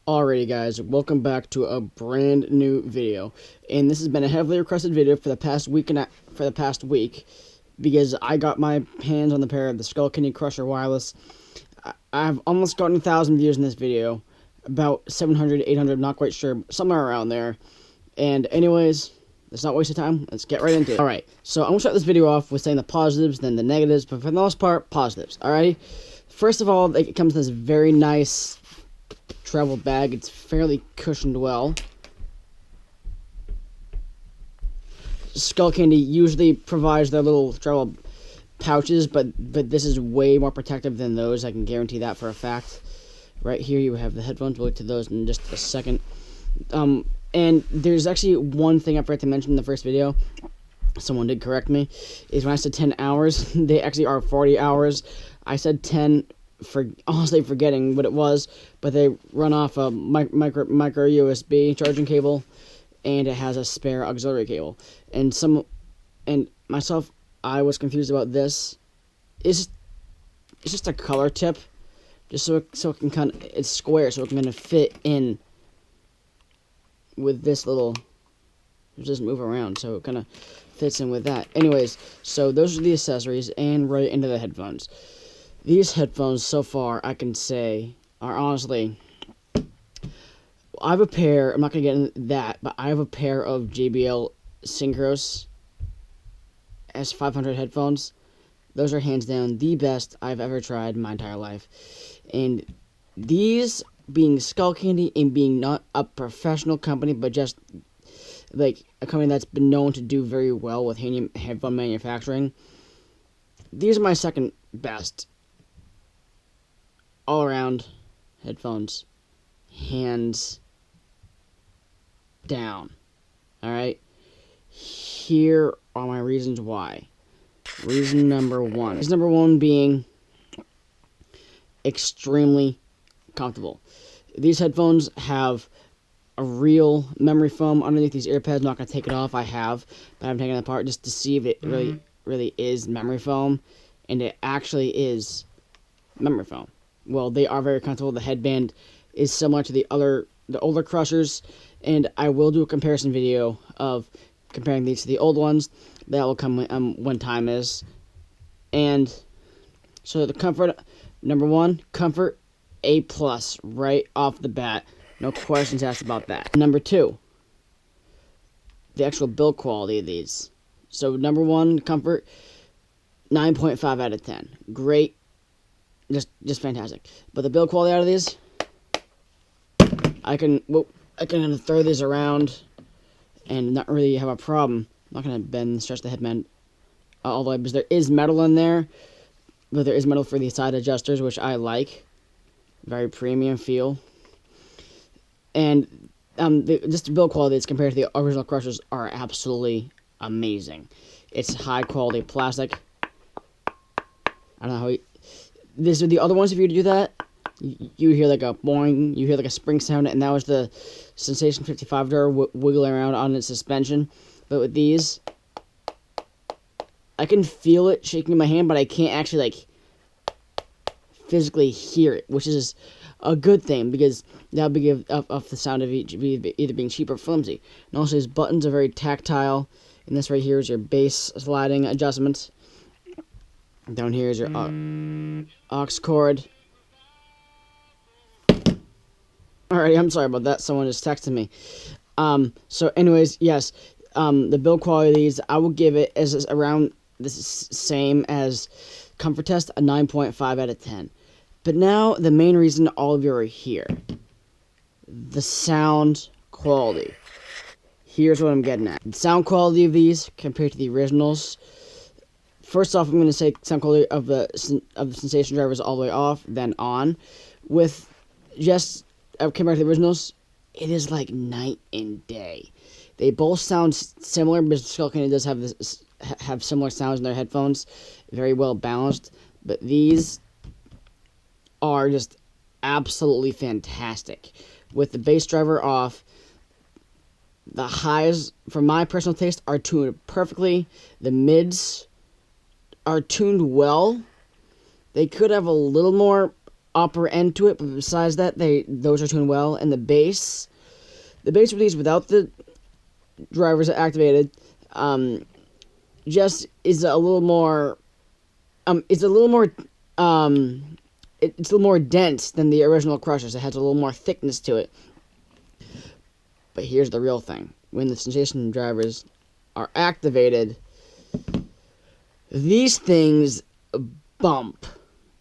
Alrighty guys, welcome back to a brand new video, and this has been a heavily requested video for the past week because I got my hands on the pair of the Skullcandy Crusher Wireless. I've almost gotten 1,000 views in this video, about 700, 800, not quite sure, somewhere around there. And anyways, let's not waste time, let's get right into it. Alright, so I'm going to start this video off with saying the positives, then the negatives, but for the most part, positives, alright? First of all, it comes in this very nice travel bag. It's fairly cushioned well. Skullcandy usually provides their little travel pouches, but this is way more protective than those. I can guarantee that for a fact. Right here you have the headphones. We'll get to those in just a second. And there's actually one thing I forgot to mention in the first video. Someone did correct me. Is when I said 10 hours, they actually are 40 hours. I said 10 for honestly forgetting what it was, but they run off a micro USB charging cable, and it has a spare auxiliary cable. And myself, I was confused about this. It's just a color tip, just so it can it's square, so it can kind of fit in with this little. It doesn't move around, so it kind of fits in with that. Anyways, so those are the accessories, and right into the headphones. These headphones, so far, I can say, are honestly... I have a pair, I'm not going to get into that, but I have a pair of JBL Synchros S500 headphones. Those are hands down the best I've ever tried in my entire life. And these, being Skullcandy and being not a professional company, but just like a company that's been known to do very well with headphone manufacturing, these are my second best all-around headphones, hands down. Alright, here are my reasons why. Reason number one being extremely comfortable. These headphones have a real memory foam underneath these ear pads. Not going to take it off. I have, but I'm taking it apart just to see if it really is memory foam, and it actually is memory foam. Well, they are very comfortable. The headband is similar to the older Crushers, and I will do a comparison video of comparing these to the old ones. That will come when time is. And so the comfort, number one, comfort A+ right off the bat. No questions asked about that. Number two, the actual build quality of these. So number one, comfort, 9.5 out of 10. Great. Just fantastic. But the build quality out of these, I can throw these around and not really have a problem. I'm not gonna bend and stretch the headband all the way, because there is metal in there, but there is metal for the side adjusters, which I like. Very premium feel. And just the build quality as compared to the original Crushers are absolutely amazing. It's high quality plastic. I don't know how this with the other ones, if you were to do that, you hear like a boing, you hear like a spring sound, and that was the Sensation 55 door wiggling around on its suspension. But with these, I can feel it shaking in my hand, but I can't actually like physically hear it, which is a good thing, because that would give off the sound of either being cheap or flimsy. And also, these buttons are very tactile, and this right here is your bass sliding adjustment. Down here is your aux cord. Alright, I'm sorry about that. Someone just texted me. So anyways, yes, the build quality of these, I will give it as around the same as Comfort Test, a 9.5 out of 10. But now, the main reason all of you are here. The sound quality. Here's what I'm getting at. The sound quality of these compared to the originals. First off, I'm going to say sound quality of the Sensation drivers all the way off, then on. With just compared to the originals, it is like night and day. They both sound similar, because Skullcandy does have similar sounds in their headphones, very well balanced. But these are just absolutely fantastic. With the bass driver off, the highs, for my personal taste, are tuned perfectly. The mids are tuned well. They could have a little more upper end to it, but besides that, those are tuned well. And the bass for these without the drivers activated, just is a little more, it's a little more dense than the original Crushers. It has a little more thickness to it. But here's the real thing: when the sensation drivers are activated, these things bump.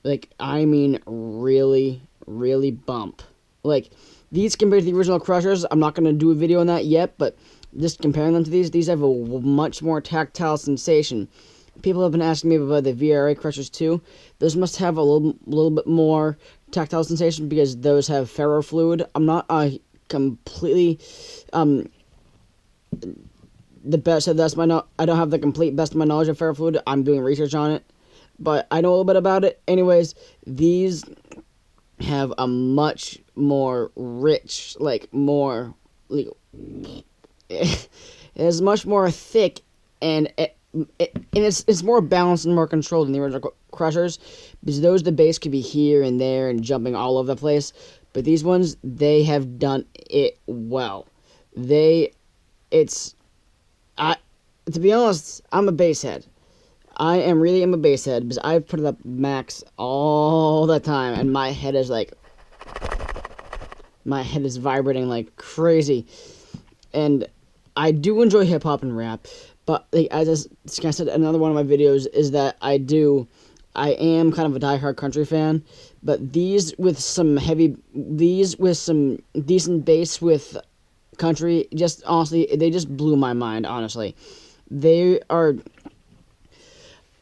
Like, I mean, really, really bump. Like, these compared to the original Crushers, I'm not going to do a video on that yet, but just comparing them to these have a much more tactile sensation. People have been asking me about the VRA Crushers too. Those must have a little bit more tactile sensation because those have ferrofluid. I'm not completely the best of that's my I don't have the complete best of my knowledge of ferrofluid. I'm doing research on it, but I know a little bit about it. Anyways, these have a much more rich, like more, like, it is much more thick, and it's more balanced and more controlled than the original Crushers, because the bass could be here and there and jumping all over the place, but these ones, they have done it well. To be honest, I'm a bass head. I am a bass head, because I put it up max all the time, and my head is vibrating like crazy. And I do enjoy hip hop and rap, but like, as I said in another one of my videos, is that I am kind of a diehard country fan, but these with some decent bass with country, just honestly, they just blew my mind, honestly.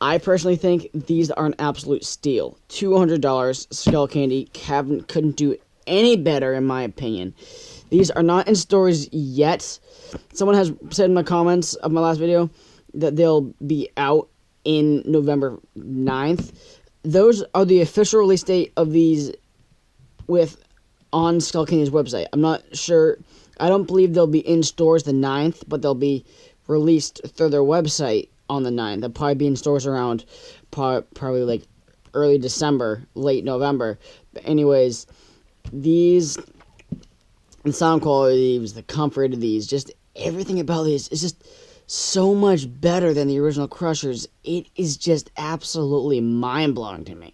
I personally think these are an absolute steal. $200, Skullcandy couldn't do any better, in my opinion. These are not in stores yet. Someone has said in the comments of my last video that they'll be out in November 9th. Those are the official release date of these on Skullcandy's website. I'm not sure. I don't believe they'll be in stores the 9th, but they'll be released through their website on the 9th. They'll probably be in stores around probably like early December, late November. But anyways, these, the sound quality, the comfort of these, just everything about these is just so much better than the original Crushers. It is just absolutely mind-blowing to me.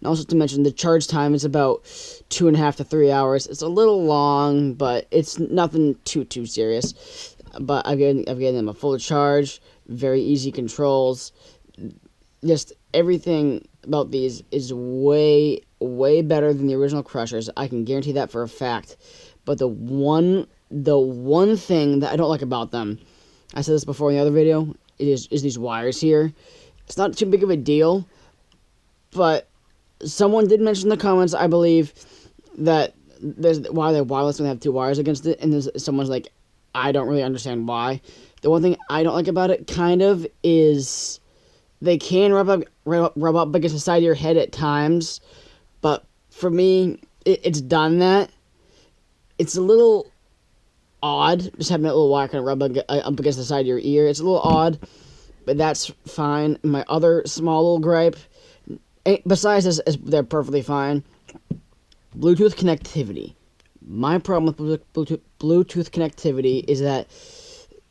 And also to mention, the charge time is about 2.5 to 3 hours. It's a little long, but it's nothing too serious. But I've given them a full charge, very easy controls. Just everything about these is way better than the original Crushers. I can guarantee that for a fact. But the one thing that I don't like about them, I said this before in the other video, is these wires here. It's not too big of a deal, but someone did mention in the comments, I believe, that why they're wireless when they have two wires against it, and someone's like, I don't really understand why. The one thing I don't like about it, kind of, is they can rub up against the side of your head at times, but for me, it's done that. It's a little odd, just having that little wire kind of rub up against the side of your ear. It's a little odd, but that's fine. My other small little gripe, besides this, they're perfectly fine. Bluetooth connectivity. My problem with Bluetooth connectivity is that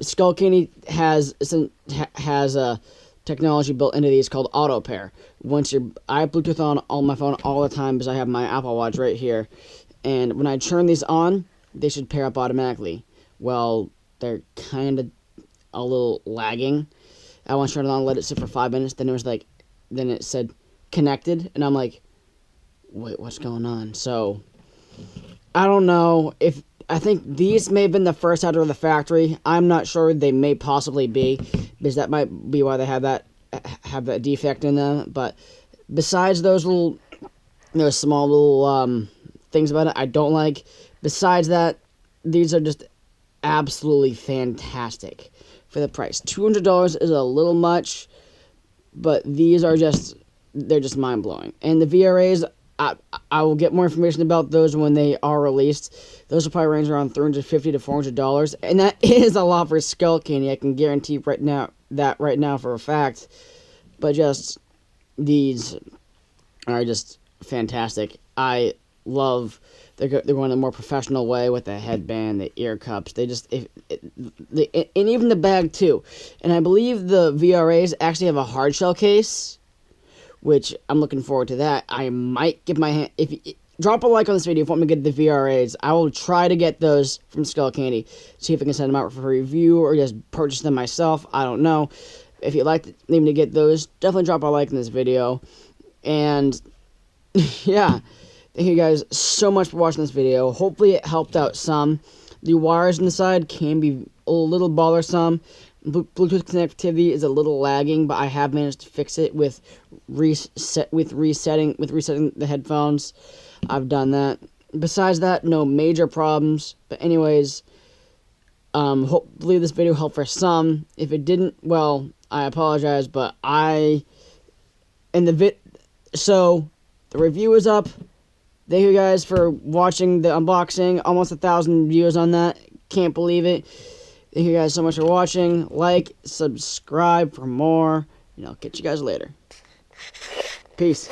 Skullcandy has a technology built into these called auto pair. I have Bluetooth on my phone all the time because I have my Apple Watch right here, and when I turn these on, they should pair up automatically. Well, they're kind of a little lagging. I once turned it on, let it sit for 5 minutes, then it said connected, and I'm like, wait, what's going on? So I don't know if, I think these may have been the first out of the factory. I'm not sure. They may possibly be, because that might be why they have that defect in them. But besides those small little things about it I don't like, besides that, these are just absolutely fantastic for the price. $200 is a little much, but these are they're just mind-blowing. And the VRAs, I will get more information about those when they are released. Those will probably range around $350 to $400, and that is a lot for Skullcandy. I can guarantee right now for a fact. But these are just fantastic. I love they're going a more professional way with the headband, the ear cups. They just and even the bag too. And I believe the VRAs actually have a hard shell case, which I'm looking forward to that. I might give my hand drop a like on this video if you want me to get the VRAs. I will try to get those from Skullcandy. See if I can send them out for a review or just purchase them myself. I don't know. If you'd like me to get those, definitely drop a like in this video. And yeah, thank you guys so much for watching this video. Hopefully it helped out some. The wires on the side can be a little bothersome. Bluetooth connectivity is a little lagging, but I have managed to fix it with resetting the headphones. I've done that. Besides that, no major problems. But anyways, hopefully this video helped for some. If it didn't, well, I apologize. But so the review is up. Thank you guys for watching the unboxing. Almost 1,000 views on that. Can't believe it. Thank you guys so much for watching. Like, subscribe for more, and I'll catch you guys later. Peace.